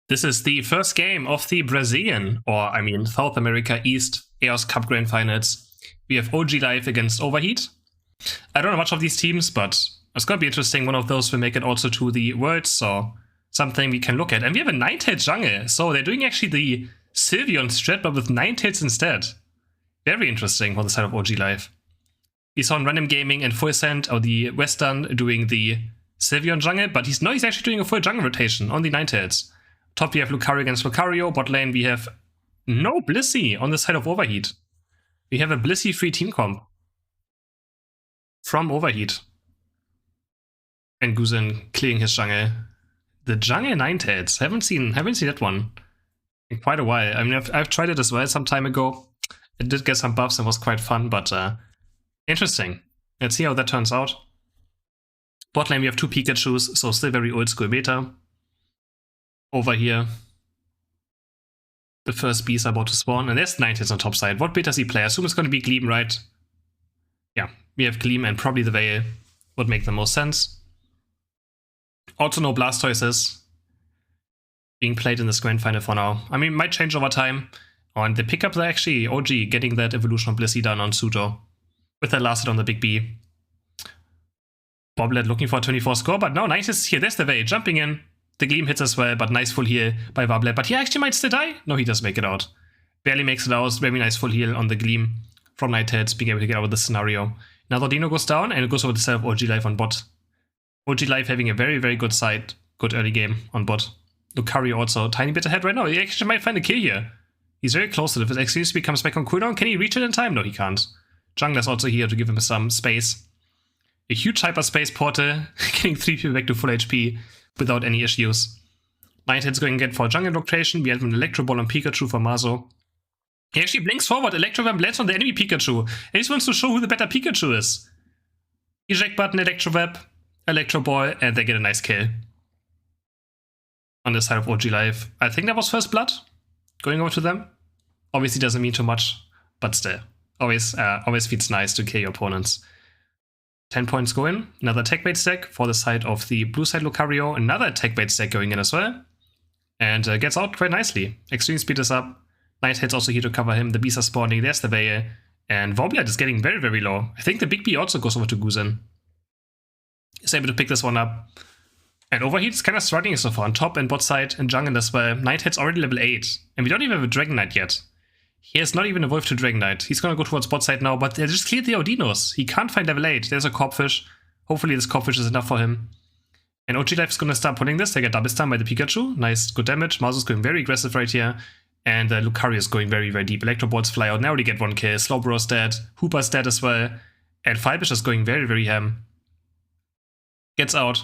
This is the first game of the Brazilian, or I mean South America East Aeos Cup Grand Finals. We have OG Live against Overheat. I don't know much of these teams, but it's going to be interesting. One of those will make it also to the Worlds, so something we can look at. And we have a 9-tail jungle, so they're doing actually the Sylveon strat, but with 9 tails instead. Very interesting on the side of OG Live. We saw in Random Gaming and Full Send, or the Western, doing the Sylveon jungle, but he's actually doing a full jungle rotation on the 9 tails. Top we have Lucario against Lucario. Bot lane we have no Blissey on the side of Overheat. We have a Blissey-free team comp from Overheat. And Guzen clearing his jungle. The jungle 9-tails. Haven't seen that one in quite a while. I mean, I've tried it as well some time ago. It did get some buffs and was quite fun, but interesting. Let's see how that turns out. Bot lane we have 2 Pikachus, so still very old school meta. Over here, the first bees are about to spawn, and there's 9 hits on top side. What bit does he play? I assume it's going to be Gleam, right? Yeah, we have Gleam and probably the Veil would make the most sense. Also no Blastoises being played in this grand final for now. I mean, might change over time. On the pickup there, actually, OG getting that evolution of Blissey done on Suto with that last hit on the big B. Boblet looking for a 24 score, but no, 9 hits here. There's the Veil jumping in. The Gleam hits as well, but nice full heal by Wablet. But he actually might still die. No, he does make it out. Barely makes it out. Very nice full heal on the Gleam from Nightheads, being able to get out of this scenario. Now the Dino goes down, and it goes over the side of OG Life on bot. OG Life having a very good side, good early game on bot. Lucario also tiny bit ahead right now. He actually might find a kill here. He's very close to it. If his XP comes back on cooldown, can he reach it in time? No, he can't. Jungler's also here to give him some space. A huge hyperspace portal, getting 3 people back to full HP. Without any issues. 9 hits going again for jungle rotation. We have an Electro Ball on Pikachu for Mazo. He actually blinks forward. Electro Web lands on the enemy Pikachu. And he just wants to show who the better Pikachu is. Eject button, Electro Web, Electro Ball, and they get a nice kill. On the side of OG Live. I think that was first blood. Going over to them. Obviously doesn't mean too much, but still. Always feels nice to kill your opponents. 10 points go in. Another tech bait stack for the side of the blue side Lucario. Another tech bait stack going in as well. And gets out quite nicely. Extreme speed is up. Night hits also here to cover him. The bees are spawning. There's the Veil. And Woblet is getting very low. I think the big bee also goes over to Guzen. Is able to pick this one up. And Overheat is kind of struggling so far on top and bot side and jungle as well. Night hits already level 8. And we don't even have a Dragon Knight yet. He has not even evolved to Dragon Knight. He's gonna go towards bot side now, but they just cleared the Audinos. He can't find level 8. There's a Corpfish. Hopefully this Corpfish is enough for him. And OG Life is gonna start putting this. They get double stun by the Pikachu. Nice, good damage. Mazo is going very aggressive right here. And Lucario is going very deep. Electro Balls fly out. Now they get 1 kill. Slowbro's dead. Hooper's dead as well. And Firefish is going very ham. Gets out.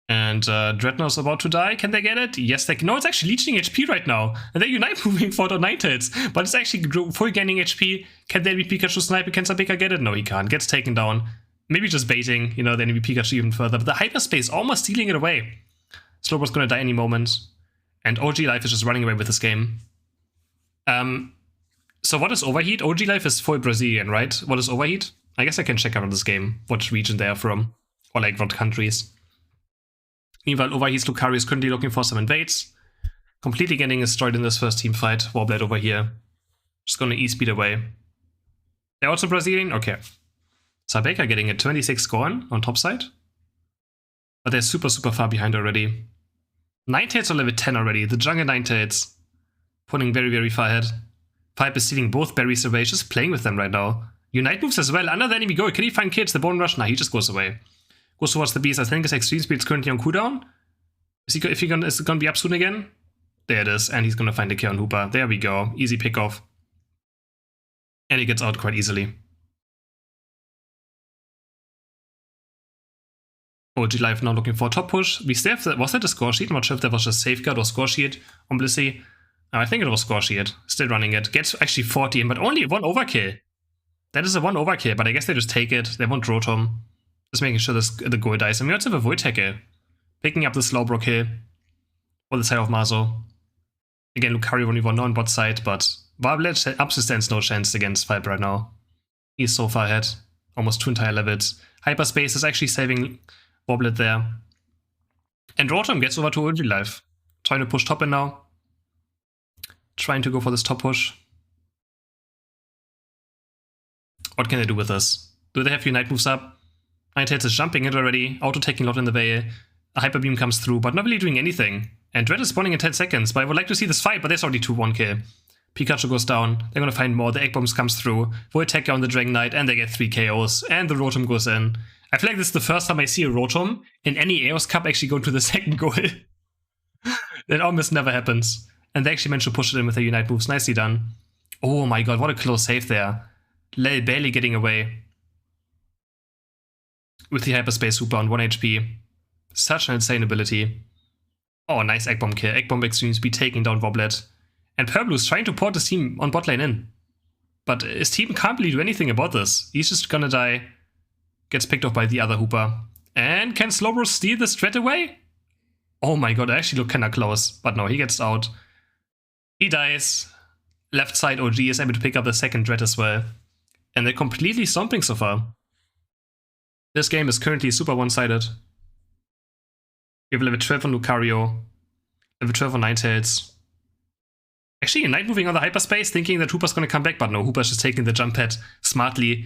And Dreadnought's about to die. Can they get it? Yes, they can. No, it's actually leeching HP right now. And they unite moving forward on 9 tails. But it's actually full gaining HP. Can the enemy Pikachu snipe? Can Sabeka get it? No, he can't. Gets taken down. Maybe just baiting, you know, the enemy Pikachu even further. But the hyperspace almost stealing it away. Slowbro's gonna die any moment. And OG Life is just running away with this game. So what is Overheat? OG Life is full Brazilian, right? What is Overheat? I guess I can check out on this game. What region they are from. Or like what countries. Meanwhile, Overheat's Lucario is currently looking for some invades. Completely getting destroyed in this first team fight. Woblet over here. Just gonna E-speed away. They're also Brazilian? Okay. Sabeka getting a 26 score on top side. But they're super far behind already. 9 tails are level 10 already. The jungle 9 tails. Pulling very far ahead. Pipe is stealing both berries away. Just playing with them right now. Unite moves as well. Under the enemy goal. Can he find kids? The Bone Rush? Nah, he just goes away. Goes towards the beast. I think his extreme speed is currently on cooldown. Is it gonna be up soon again? There it is, and he's gonna find a kill on Hooper. There we go. Easy pick off. And he gets out quite easily. OG Life now looking for a top push. We still have the, was that a score sheet? I'm not sure if that was just safeguard or score sheet on Blissey. I think it was score sheet. Still running it. Gets actually 14, but only 1 overkill. That is a 1 overkill, but I guess they just take it. They won't Rotom. Just making sure the goal dies. And we also have a Void Tackle. Picking up the Slowbro kill. On the side of Mazo. Again, Lucario only 1 on bot side, but Wablet absolutely stands no chance against Vibe right now. He's so far ahead. Almost 2 entire levels. Hyperspace is actually saving Woblet there. And Rotom gets over to OG Life. Trying to push top in now. Trying to go for this top push. What can they do with this? Do they have Unite moves up? Ninetales is jumping it already, auto-taking a lot in the Veil. A Hyper Beam comes through, but not really doing anything. And Dread is spawning in 10 seconds, but I would like to see this fight, but there's already 2-1 kill. Pikachu goes down, they're gonna find more, the Egg Bombs comes through, Voltecca on the Dragon Knight, and they get 3 KOs, and the Rotom goes in. I feel like this is the first time I see a Rotom in any Aeos Cup actually go to the second goal. That almost never happens. And they actually managed to push it in with their Unite moves, nicely done. Oh my god, what a close save there. Lel barely getting away. With the Hyperspace Super on 1 HP. Such an insane ability. Oh, nice Egg Bomb kill. Egg Bomb Extreme Speed taking down Woblet. And Purplu's trying to port his team on bot lane in. But his team can't really do anything about this. He's just gonna die. Gets picked off by the other Hooper. And can Slowbro steal this threat away? Oh my god, I actually look kinda close. But no, he gets out. He dies. Left side OG is able to pick up the second dread as well. And they're completely stomping so far. This game is currently super one-sided. We have level 12 on Lucario. Level 12 on Ninetales. Actually, Knight moving on the Hyperspace, thinking that Hooper's gonna come back, but no, Hooper's just taking the jump pad smartly.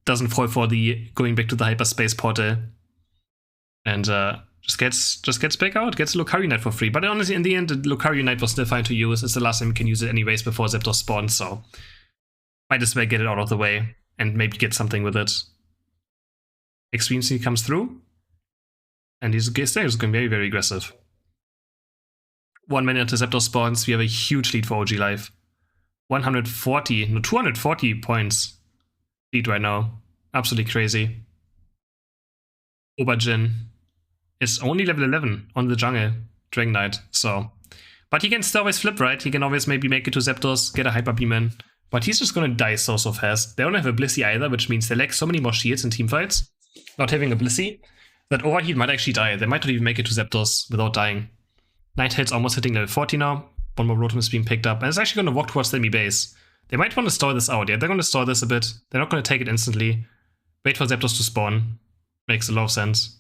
Doesn't fall for the going back to the Hyperspace portal. And just gets back out, gets a Lucario Knight for free. But honestly, in the end, the Lucario Knight was still fine to use. It's the last time you can use it anyways before Zapdos spawns, so might as well get it out of the way and maybe get something with it. Extreme Speed comes through. And he's going very, very aggressive. 1 minute until Zapdos spawns. We have a huge lead for OG Life. 240 points lead right now. Absolutely crazy. Aubergine is only level 11 on the jungle Dragon Knight, so. But he can still always flip, right? He can always maybe make it to Zapdos, get a Hyper Beam in. But he's just gonna die so fast. They don't have a Blissey either, which means they lack so many more shields in teamfights. Not having a Blissey. That Overheat might actually die. They might not even make it to Zapdos without dying. Ninetales almost hitting level 40 now. One more Rotom is being picked up. And it's actually going to walk towards the enemy base. They might want to stall this out. Yeah, they're going to stall this a bit. They're not going to take it instantly. Wait for Zapdos to spawn. Makes a lot of sense.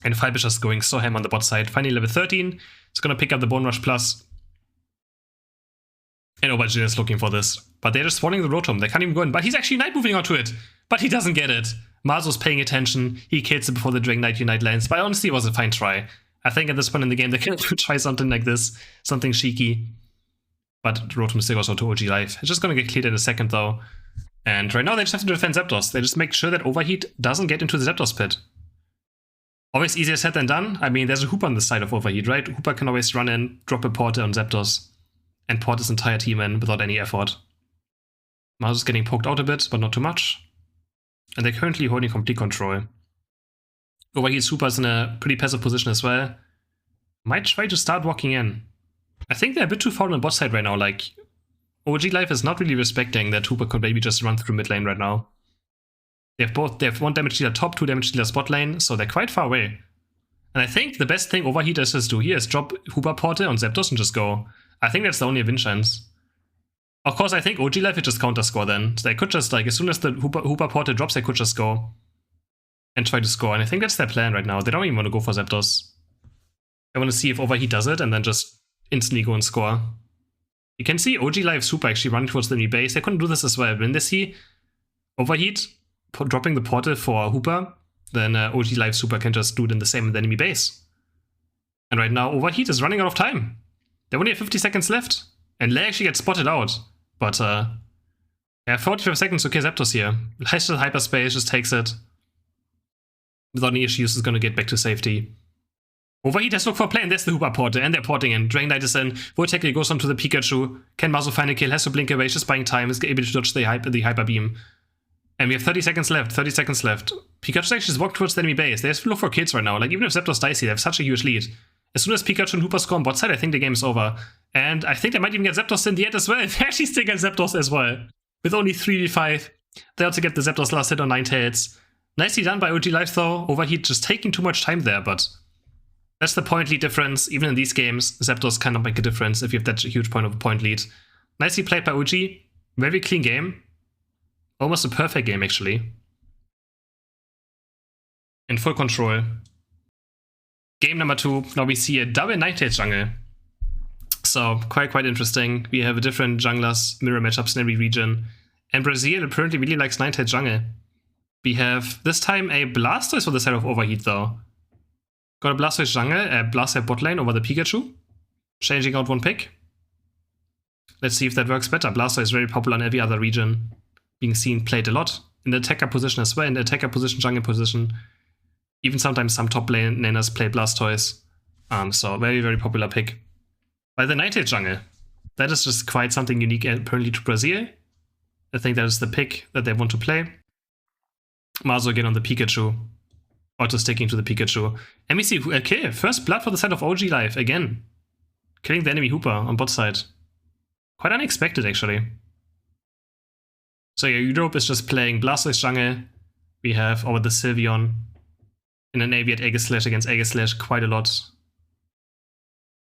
And Firebish is going so ham on the bot side. Finally level 13. It's going to pick up the Bone Rush Plus. And Aubergine is looking for this. But they're just spawning the Rotom. They can't even go in. But he's actually Night moving onto it. But he doesn't get it. Marzo's paying attention. He kills it before the Dragon Knight Unite lands. But honestly, it was a fine try. I think at this point in the game, they can try something like this. Something cheeky. But Rotom still goes out to OG Life. It's just going to get cleared in a second, though. And right now, they just have to defend Zapdos. They just make sure that Overheat doesn't get into the Zapdos pit. Always easier said than done. I mean, there's a Hooper on the side of Overheat, right? Hooper can always run in, drop a portal on Zapdos, and port his entire team in without any effort. Mouse is getting poked out a bit, but not too much. And they're currently holding complete control. Overheat Super is in a pretty passive position as well. Might try to start walking in. I think they're a bit too far on the bot side right now. Like, OG Life is not really respecting that Hooper could maybe just run through mid lane right now. They have 1 damage dealer top, 2 damage dealer spot lane, so they're quite far away. And I think the best thing Overheat does do here is drop Hooper Portal on Zapdos and just go. I think that's the only win chance. Of course, I think OG Life would just counter score then. So they could just, like, as soon as the Hooper Portal drops, they could just go and try to score. And I think that's their plan right now. They don't even want to go for Zapdos. They want to see if Overheat does it and then just instantly go and score. You can see OG Life Super actually running towards the enemy base. They couldn't do this as well. When they see Overheat dropping the portal for Hooper, then OG Life Super can just do it in the same in the enemy base. And right now, Overheat is running out of time. They only have 50 seconds left. And Lei actually gets spotted out. But, yeah, 45 seconds to kill Zapdos here. Nice little hyperspace, just takes it. Without any issues, is going to get back to safety. Overheat has looked for a play, and there's the Hooper portal, and they're porting in. Dragon Knight is in. Voltecca goes onto the Pikachu. Can Marzo find a kill? Has to blink away, just buying time. Is able to dodge the Hyper Beam. And we have 30 seconds left. 30 seconds left. Pikachu actually just walked towards the enemy base. They have to look for kills right now. Like, even if Zapdos dies here, they have such a huge lead. As soon as Pikachu and Hooper score on bot side, I think the game is over. And I think they might even get Zapdos in the end as well. They actually still get Zapdos as well. With only 3v5. They also get the Zapdos last hit on Ninetales. Nicely done by OG Life though. Overheat just taking too much time there, but that's the point lead difference. Even in these games, Zapdos cannot make a difference if you have that huge point lead. Nicely played by OG. Very clean game. Almost a perfect game, actually. In full control. Game number 2. Now we see a double Nighthate jungle. So quite interesting. We have a different junglers mirror matchups in every region. And Brazil apparently really likes Nighthate jungle. We have this time a Blastoise for the side of Overheat though. Got a Blastoise jungle, a Blastoise bot lane over the Pikachu. Changing out one pick. Let's see if that works better. Blastoise is very popular in every other region. Being seen played a lot. In the attacker position as well, in the attacker position, jungle position. Even sometimes some top laners play Blastoise. So very popular pick. By the Nighthate jungle. That is just quite something unique apparently to Brazil. I think that is the pick that they want to play. Mazo again on the Pikachu. Auto sticking to the Pikachu. And we see a kill. First blood for the side of OG Life again. Killing the enemy Hooper on bot side. Quite unexpected actually. So yeah, Europe is just playing Blastoise jungle. We have over the Sylveon. In an AV at Aegislash against Aegislash quite a lot.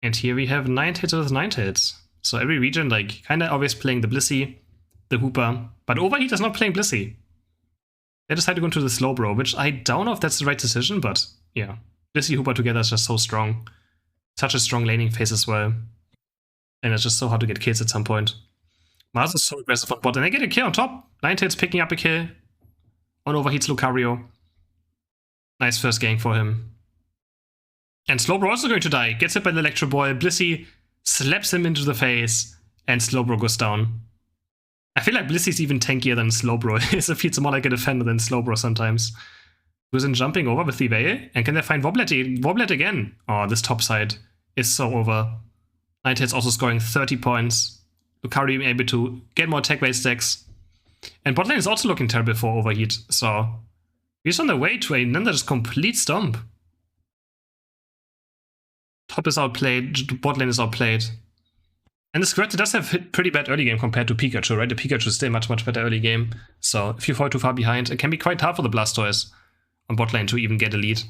And here we have Nighthate with Nighthate. So every region like kinda always playing the Blissey, the Hooper. But Overheat is not playing Blissey. They decided to go into the Slowbro, which I don't know if that's the right decision, but yeah. Blissey Hooper together is just so strong. Such a strong laning phase as well. And it's just so hard to get kills at some point. Mars is so aggressive on bot, and they get a kill on top. Nightate's picking up a kill on Overheat's Lucario. Nice first gank for him. And Slowbro also going to die. Gets hit by the Electro Ball. Blissey slaps him into the face, and Slowbro goes down. I feel like Blissey's even tankier than Slowbro. It feels more like a defender than Slowbro sometimes. Who's in jumping over with the Veil? And can they find Woblet? Woblet again? Oh, this top side is so over. Nightate's also scoring 30 points. Lucario able to get more attack-based stacks. And botlane is also looking terrible for Overheat, so he's on the way to another just complete stomp. Top is outplayed, botlane is outplayed. And this character does have hit pretty bad early game compared to Pikachu, right? The Pikachu is still much better early game. So if you fall too far behind, it can be quite hard for the Blastoise on bot lane to even get a lead.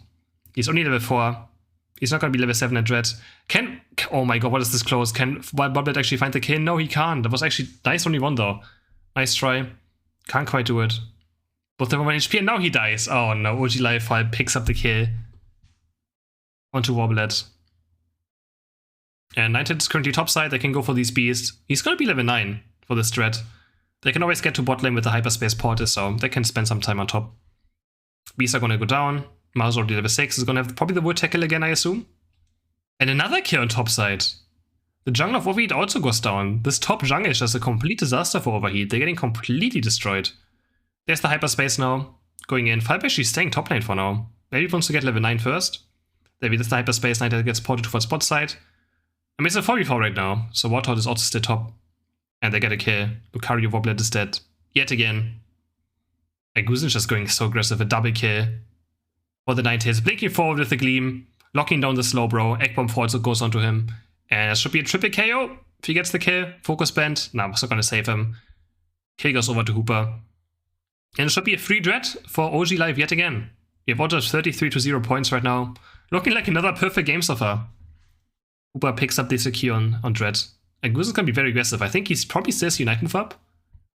He's only level 4. He's not going to be level 7 at Dread. Oh my god, what is this close? Can Woblet actually find the kill? No, he can't. That was actually nice only one though. Nice try. Can't quite do it. Both have 1 HP and now he dies. Oh no, OG Life picks up the kill. Onto Woblet. And Nighthate is currently topside. They can go for these beasts. He's going to be level 9 for this threat. They can always get to bot lane with the Hyperspace Portal, so they can spend some time on top. Beasts are going to go down. Mars already level 6 is going to have probably the Wood Tackle again, I assume. And another kill on topside. The jungle of Overheat also goes down. This top jungle is just a complete disaster for Overheat. They're getting completely destroyed. There's the Hyperspace now. Going in. Five actually staying top lane for now. Maybe he wants to get level 9 first. Maybe this the Hyperspace Nighthate gets ported towards bot side. I mean, it's a 4v4 right now, so Warthog is also still top. And they get a kill. Lucario Woblet is dead. Yet again. Guzen is just going so aggressive. A double kill for the Nighthate. Blinking forward with the Gleam. Locking down the Slowbro. Egg Bomb also goes onto him. And it should be a triple KO if he gets the kill. Focus Band. No, I'm not going to save him. Kill goes over to Hooper. And it should be a free Dread for OG Live yet again. We have also 33-0 points right now. Looking like another perfect game so far. Hooper picks up the secure on Dread. And Guzen's going to be very aggressive. I think he's probably still Unite move up.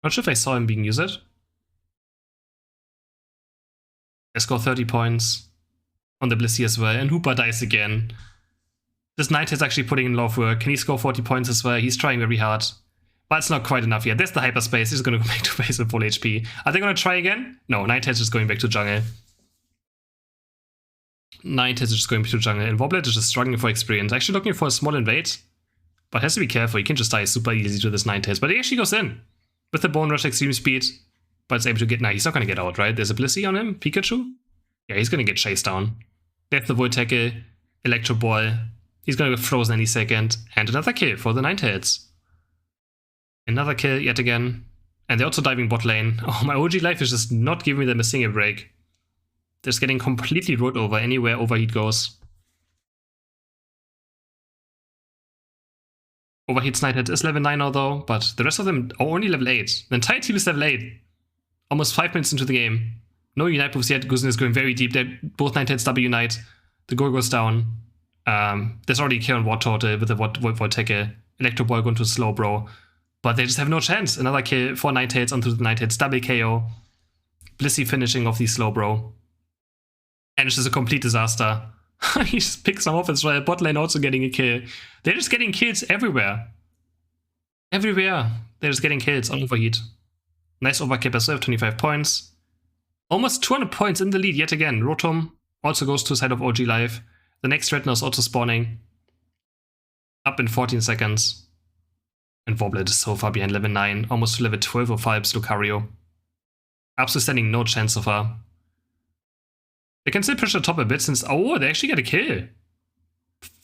Not sure if I saw him being used. They score 30 points on the Blissey as well. And Hooper dies again. This Knight is actually putting in a lot of work. Can he score 40 points as well? He's trying very hard. But it's not quite enough yet. There's the Hyperspace. He's going to go back to base with full HP. Are they going to try again? No, Nighthate is just going back to jungle. Nighthate is just going back to jungle. And Woblet is just struggling for experience. Actually looking for a small invade. But has to be careful. He can just die super easy to this Nighthate. But he actually goes in. With the Bone Rush Extreme Speed. But it's able to get... Nah, he's not going to get out, right? There's a Blissey on him. Pikachu? Yeah, he's going to get chased down. There's the Void Tackle. Electro Ball. He's going to get frozen any second. And another kill for the Nighthate. Another kill yet again. And they're also diving bot lane. Oh, my OG Life is just not giving them a single break. They're just getting completely rolled over anywhere Overheat goes. Overheat's Nighthate is level 9 now though, but the rest of them are only level 8. The entire team is level 8. Almost 5 minutes into the game. No Unite moves yet. Guzen is going very deep. Both Nighthates double Unite. The goal goes down. There's already a kill on Warthog with the Void Tackle. Electro Ball going to Slowbro. But they just have no chance. Another kill for Nighthate onto the Nighthate. Double KO. Blissey finishing off the Slowbro. And it's just a complete disaster He just picks them off as well. Bot lane also getting a kill. They're just getting kills everywhere. Everywhere. They're just getting kills on Overheat. Nice overkill as well, 25 points. Almost 200 points in the lead yet again. Rotom also goes to the side of OG Live. The next Threatener is also spawning. Up in 14 seconds. And Woblet is so far behind level 9. Almost to level 12 of Vibes Lucario. Absolutely standing no chance so far. They can still push the top a bit since... Oh, they actually get a kill.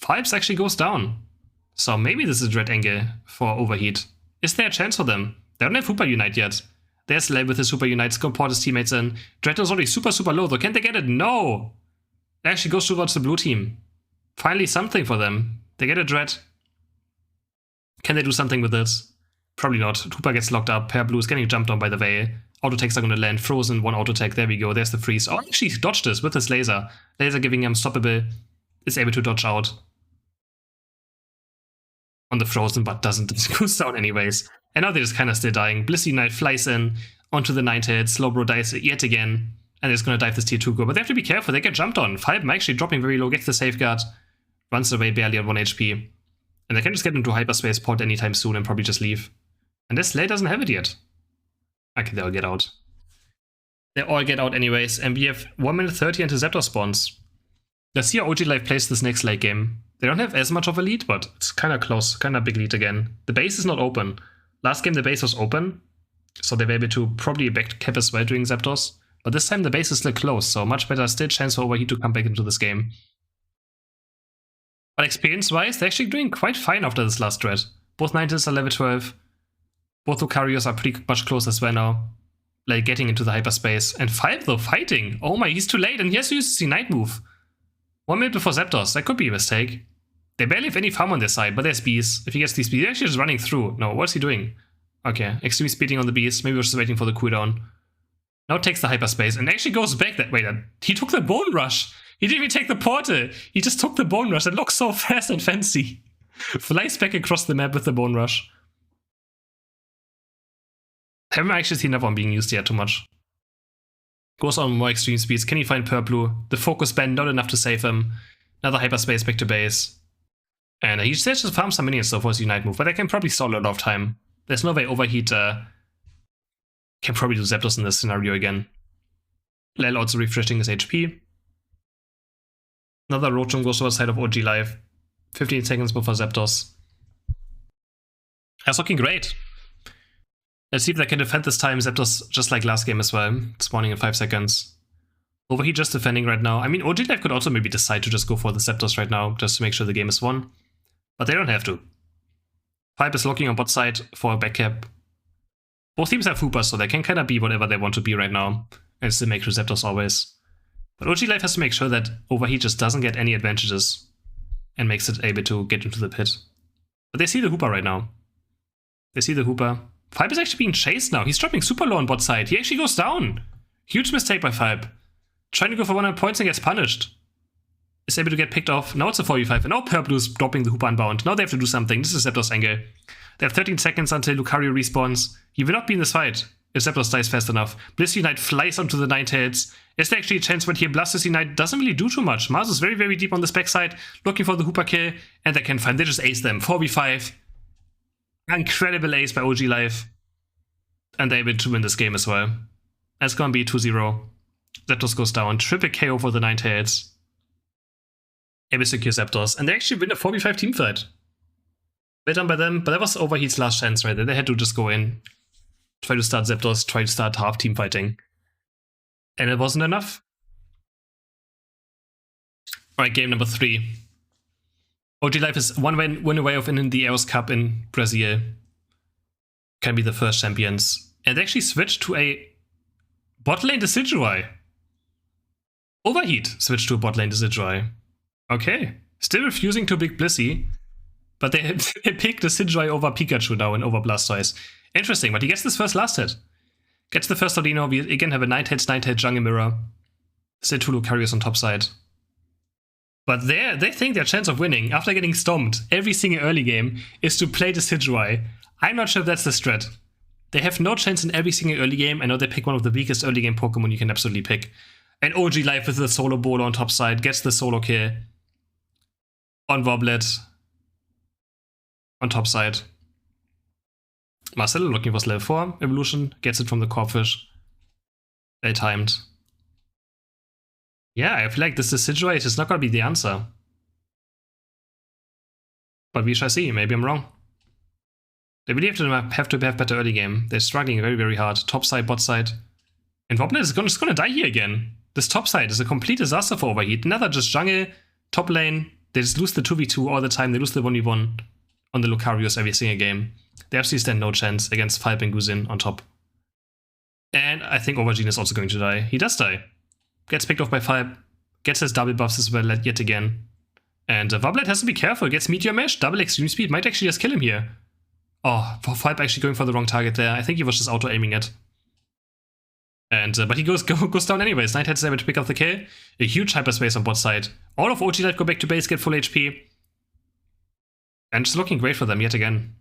Vibes actually goes down. So maybe this is a dread angle for Overheat. Is there a chance for them? They don't have Super Unite yet. There's Lel with his Super Unite, support his teammates in. Dread is already super low though. Can't they get it? No! It actually goes towards the blue team. Finally something for them. They get a Dread. Can they do something with this? Probably not. Hooper gets locked up. Pair Blue is getting jumped on by the Veil. Auto attacks are going to land. Frozen, one auto attack. There we go. There's the freeze. Oh, actually dodged this with his laser. Laser giving him stoppable. Is able to dodge out on the Frozen, but doesn't. It goes down anyways. And now they're just kind of still dying. Blissey Knight flies in onto the Ninetales. Slowbro dies yet again. And they're just going to dive this tier 2 go. But they have to be careful. They get jumped on. Falcon actually dropping very low. Gets the safeguard. Runs away barely at 1 HP. And they can just get into hyperspace port anytime soon and probably just leave. And this Slay doesn't have it yet. Okay, they all get out. They all get out anyways. And we have 1 minute 30 until Zapdos spawns. Let's see how OG Live plays this next late game. They don't have as much of a lead, but it's kind of close. Kind of big lead again. The base is not open. Last game the base was open. So they were able to probably back cap as well during Zapdos. But this time the base is still closed. So much better still chance for Overheat to come back into this game. But experience-wise, they're actually doing quite fine after this last dread. Both Ninetales are level 12. Both Lucarios are pretty much close as well now. Like getting into the hyperspace. And 5 though, fighting. Oh my, he's too late and he has to use the Night move. 1 minute before Zapdos, that could be a mistake. They barely have any farm on their side, but there's bees. If he gets these bees, he's actually just running through. No, what's he doing? Okay, extreme speeding on the bees. Maybe we're just waiting for the cooldown. Now takes the hyperspace and actually goes back that way. He took the Bone Rush. He didn't even take the portal. He just took the Bone Rush. It looks so fast and fancy. Flies back across the map with the Bone Rush. Haven't actually seen that one being used yet too much. Goes on more extreme speeds. Can he find Purplu? The focus band, not enough to save him. Another hyperspace back to base. And he says just farm some minions so for his Unite move, but I can probably stall a lot of time. There's no way Overheat can probably do Zapdos in this scenario again. Lel also refreshing his HP. Another Rotom goes over the side of OG Live. 15 seconds before Zapdos. That's looking great. Let's see if they can defend this time. Zapdos just like last game as well. Spawning in 5 seconds. Overheat just defending right now. I mean, OG Live could also maybe decide to just go for the Zapdos right now, just to make sure the game is won. But they don't have to. Pipe is looking on bot side for a backcap. Both teams have Hoopers, so they can kind of be whatever they want to be right now. And still make sure Zapdos always. But OG Live has to make sure that Overheat just doesn't get any advantages. And makes it able to get into the pit. But they see the Hooper right now. They see the Hooper. Fibe is actually being chased now. He's dropping super low on bot side. He actually goes down. Huge mistake by Fibe. Trying to go for 100 points and gets punished. Is able to get picked off. Now it's a 4v5. And now Purple is dropping the Hooper unbound. Now they have to do something. This is Zapdos angle. They have 13 seconds until Lucario respawns. He will not be in this fight if Zapdos dies fast enough. Blissey Knight flies onto the Ninetales. Is there actually a chance when here Blissey Knight doesn't really do too much? Mars is very, very deep on this backside, looking for the Hooper kill, and they can find. They just ace them. 4v5. Incredible ace by OG Live. And they're able to win this game as well. It's gonna be 2-0. Zapdos goes down. Triple KO for the Ninetales. Able to secure Zapdos. And they actually win a 4v5 teamfight. Well done by them, but that was Overheat's last chance right there. They had to just go in, try to start Zapdos, try to start half team fighting. And it wasn't enough. Alright, game number 3. OG Life is one win away of winning the Aeos Cup in Brazil. Can be the first champions. And they actually switched to a bot lane Decidueye. Overheat switched to a bot lane Decidueye. Okay. Still refusing to pick Blissey. But they picked Decidueye over Pikachu now and over Blastoise. Interesting, but he gets this first last hit. Gets the first Audino. We again have a Ninetales Jungle Mirror. Still 2 Lucarios on top side. But they think their chance of winning after getting stomped every single early game is to play Decidueye. I'm not sure if that's the strat. They have no chance in every single early game. I know they pick one of the weakest early game Pokemon you can absolutely pick. And OG Life with the solo bowler on top side gets the solo kill on Woblet on top side. Marcelo looking for level 4 evolution, gets it from the Corpfish. Well timed. Yeah, I feel like this Decidueye is not gonna be the answer. But we shall see, maybe I'm wrong. They really have to have better early game. They're struggling very, very hard. Top side, bot side. And Woblet is just gonna die here again. This top side is a complete disaster for Overheat. Another just jungle, top lane. They just lose the 2v2 all the time. They lose the 1v1 on the Lucarios every single game. They absolutely stand no chance against Falp and Guzin on top. And I think Overheat is also going to die. He does die. Gets picked off by Falp. Gets his double buffs as well yet again. And Woblet has to be careful. Gets Meteor Mesh, double extreme speed. Might actually just kill him here. Oh, Falp actually going for the wrong target there. I think he was just auto-aiming it. And but he goes down anyways. Nighthead's able to pick up the kill. A huge hyperspace on bot side. All of OG Light go back to base, get full HP. And it's looking great for them yet again.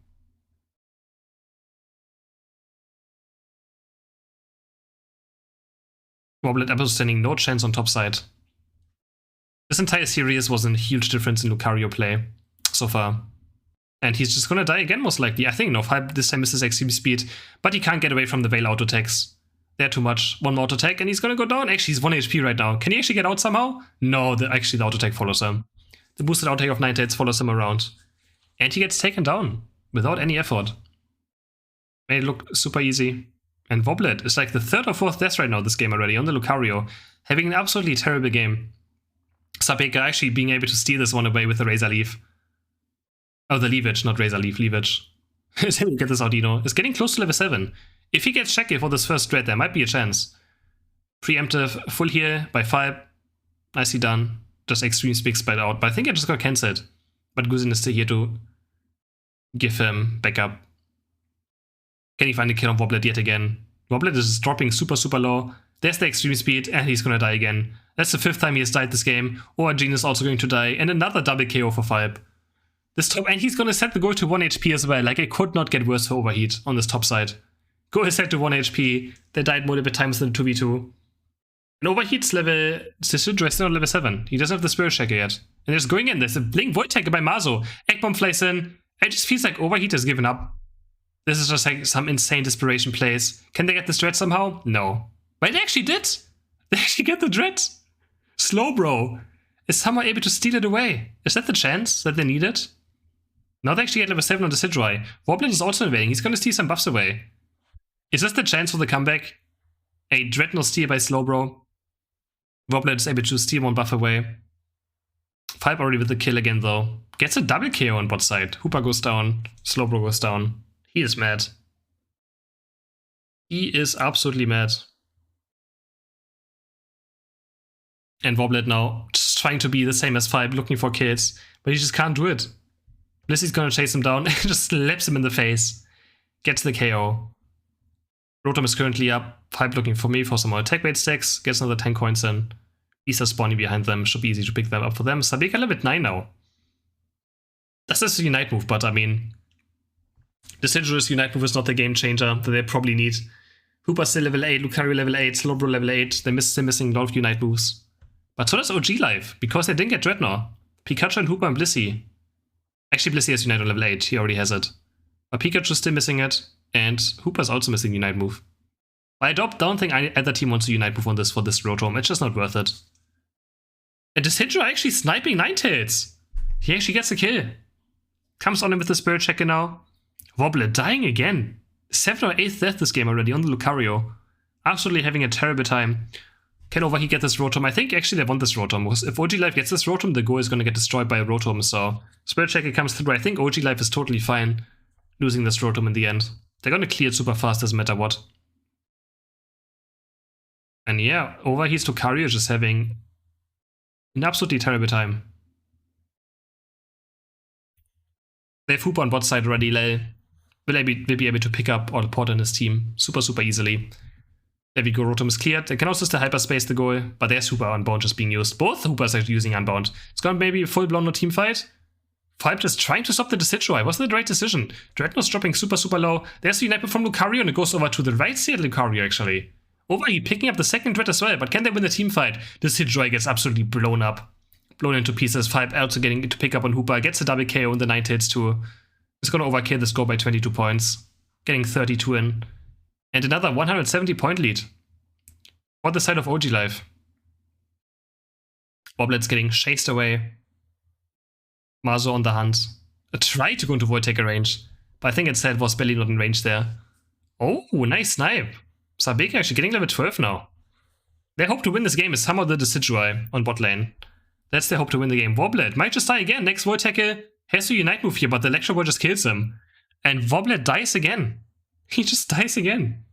Woblet ever standing no chance on top side. This entire series was a huge difference in Lucario play so far. And he's just gonna die again most likely. I think no, Falp this time misses extreme speed, but he can't get away from the Veil auto attacks. They're too much. One more auto attack and he's gonna go down. Actually, he's 1 HP right now. Can he actually get out somehow? No, actually the auto attack follows him. The boosted auto attack of Nightheads follows him around. And he gets taken down without any effort. Made it look super easy. And Woblet is like the 3rd or 4th death right now this game already on the Lucario. Having an absolutely terrible game. Sabeka actually being able to steal this one away with the Razor Leaf. Oh, the Leavage, not Razor Leaf, Leavage. Is able to get this Audino. Is getting close to level 7. If he gets Shackle for this first dread, there might be a chance. Preemptive, full heal by Falp. Nicely done. Just extreme speed spite out. But I think I just got cancelled. But Guzin is still here to give him backup. Can he find a kill on Woblet yet again? Woblet is dropping super, super low. There's the extreme speed, and he's gonna die again. That's the 5th time he has died this game. Origin is also going to die, and another double KO for Falp. This top, and he's gonna set the goal to 1 HP as well. Like, it could not get worse for Overheat on this top side. Goal is set to 1 HP. They died multiple times in 2v2. And Overheat's level, Decidueye is still on level 7. He doesn't have the Spirit Shackle yet. And there's going in. There's a Blink Void Tackle by Mazo. Egg Bomb flies in. It just feels like Overheat has given up. This is just like some insane desperation plays. Can they get this dread somehow? No. But they actually did. They actually get the dread. Slowbro is somehow able to steal it away. Is that the chance that they needed? Now they actually get level 7 on the Decidueye. Woblet is also invading. He's going to steal some buffs away. Is this the chance for the comeback? A Dreadnought steal by Slowbro. Woblet is able to steal 1 buff away. Falp already with the kill again though. Gets a double KO on bot side. Hooper goes down. Slowbro goes down. He is mad. He is absolutely mad. And Woblet now just trying to be the same as Falp, looking for kills. But he just can't do it. Blissey's gonna chase him down and just slaps him in the face. Gets the KO. Rotom is currently up. Falp looking for me for some more attack bait stacks. Gets another 10 coins in. Isa spawning behind them. Should be easy to pick them up for them. Sabeka level 9 now. That's just a Unite move, but I mean, Decidueye's Unite move is not the game changer that they probably need. Hooper still level 8, Lucario level 8, Slowbro level 8. They're still missing a lot of Unite moves. But so does OG Life, because they didn't get Dreadnought. Pikachu and Hooper and Blissey. Actually, Blissey has Unite on level 8. He already has it. But Pikachu's still missing it. And Hooper's also missing Unite move. I don't think either team wants to Unite move on this for this Rotom. It's just not worth it. And Decidueye actually sniping Ninetales. He actually gets a kill. Comes on him with the Spirit Checker now. Woblet dying again. 7th or 8th death this game already on the Lucario. Absolutely having a terrible time. Can Overheat get this Rotom? I think actually they want this Rotom. Because if OG Life gets this Rotom, the goal is going to get destroyed by a Rotom. So Spirit Checker comes through. I think OG Life is totally fine losing this Rotom in the end. They're going to clear it super fast, doesn't matter what. And yeah, Overheat's Lucario is just having an absolutely terrible time. They have Hooper on bot side already. Will be able to pick up or port in his team super, super easily. There we go, Rotom is cleared. They can also still hyperspace the goal, but there's Hooper Unbound just being used. Both Hoopers are using Unbound. It's gonna maybe a full-blown no team fight. Falp just trying to stop the Decidueye. Wasn't the right decision? Dreadnought's dropping super, super low. There's the Unite from Lucario and it goes over to the right side of Lucario actually. Overheat picking up the second red as well, but can they win the team fight? This Sidroy gets absolutely blown up. Blown into pieces. 5 also getting to pick up on Hooper. Gets a double KO in the 9 hits too. It's gonna overkill the score by 22 points. Getting 32 in. And another 170 point lead. On the side of OG Life. Woblet's getting chased away. Mazo on the hunt. Tried to go into Void Taker range, but I think instead was barely not in range there. Oh, nice snipe. Sabeka actually getting level 12 now. Their hope to win this game is somehow the Decidueye on bot lane. That's their hope to win the game. Woblet might just die again. Next Void Tackle has to Unite move here, but the Electro Ball just kills him. And Woblet dies again. He just dies again.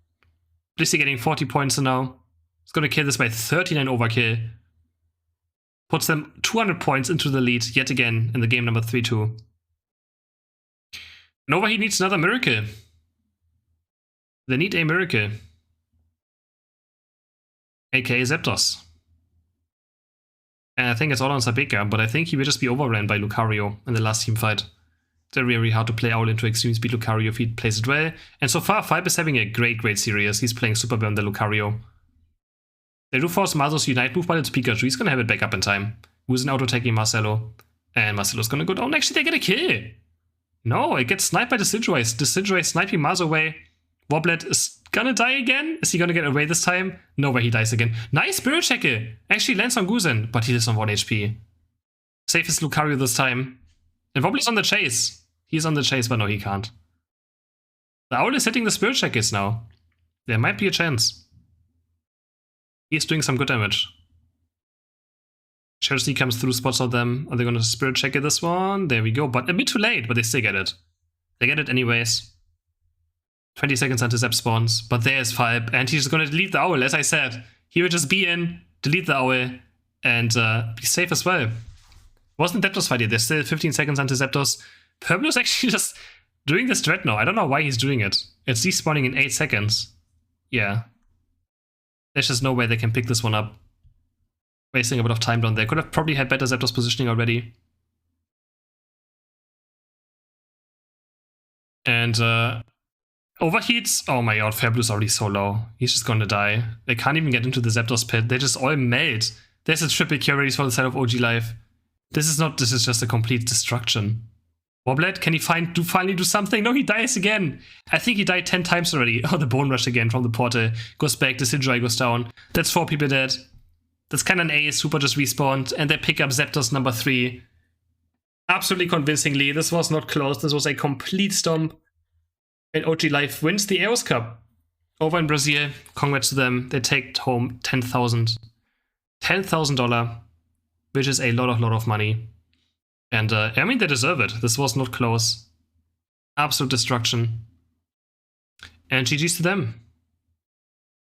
Blissey getting 40 points now. He's gonna kill this by 39 overkill. Puts them 200 points into the lead yet again in the game number 3-2. And Overheat needs another miracle. They need a miracle. AKA Zapdos. And I think it's all on Sabeka, but I think he will just be overran by Lucario in the last team fight. It's very hard to play Owl into extreme speed Lucario if he plays it well. And so far, Fibe is having a great series. He's playing super well on the Lucario. They do force Mazo's Unite move, but it's Pikachu. He's gonna have it back up in time. Who's an auto-attacking Marcelo? And Marcelo's gonna go down. Actually, they get a kill! No, it gets sniped by the Decidueye. The Decidueye sniping Mazo away. Woblet is gonna die again? Is he gonna get away this time? No way, he dies again. Nice Spirit Checker! Actually lands on Guzen, but he is on 1 HP. Safest Lucario this time. And Wobbly's on the chase. He's on the chase, but no, he can't. The Owl is hitting the Spirit Checkers now. There might be a chance. He's doing some good damage. Chelsea comes through, spots on them. Are they gonna Spirit Checker this one? There we go, but a bit too late, but they still get it. They get it anyways. 20 seconds until Zap spawns, but there's Fibe, and he's gonna delete the Owl, as I said. He will just be in, delete the Owl, and be safe as well. Wasn't Zapdos fight yet? There's still 15 seconds until Zapdos. Pueblo's actually just doing this dread now. I don't know why he's doing it. It's despawning in 8 seconds. Yeah. There's just no way they can pick this one up. Wasting a bit of time down there. Could have probably had better Zapdos positioning already. And Overheats. Oh my god, Fairblue's already so low. He's just gonna die. They can't even get into the Zapdos pit. They just all melt. There's a triple kill ready for the side of OG Life. This is just a complete destruction. Woblet, can he finally do something? No, he dies again. I think he died 10 times already. Oh, the Bone Rush again from the portal. Goes back, the Decidueye goes down. That's 4 people dead. That's kind of an Ace. Super just respawned. And they pick up Zapdos number 3. Absolutely convincingly. This was not close. This was a complete stomp. And OG Life wins the Aeos Cup. Over in Brazil. Congrats to them. They take home $10,000. $10,000. Which is a lot of money. And I mean, they deserve it. This was not close. Absolute destruction. And GG's to them.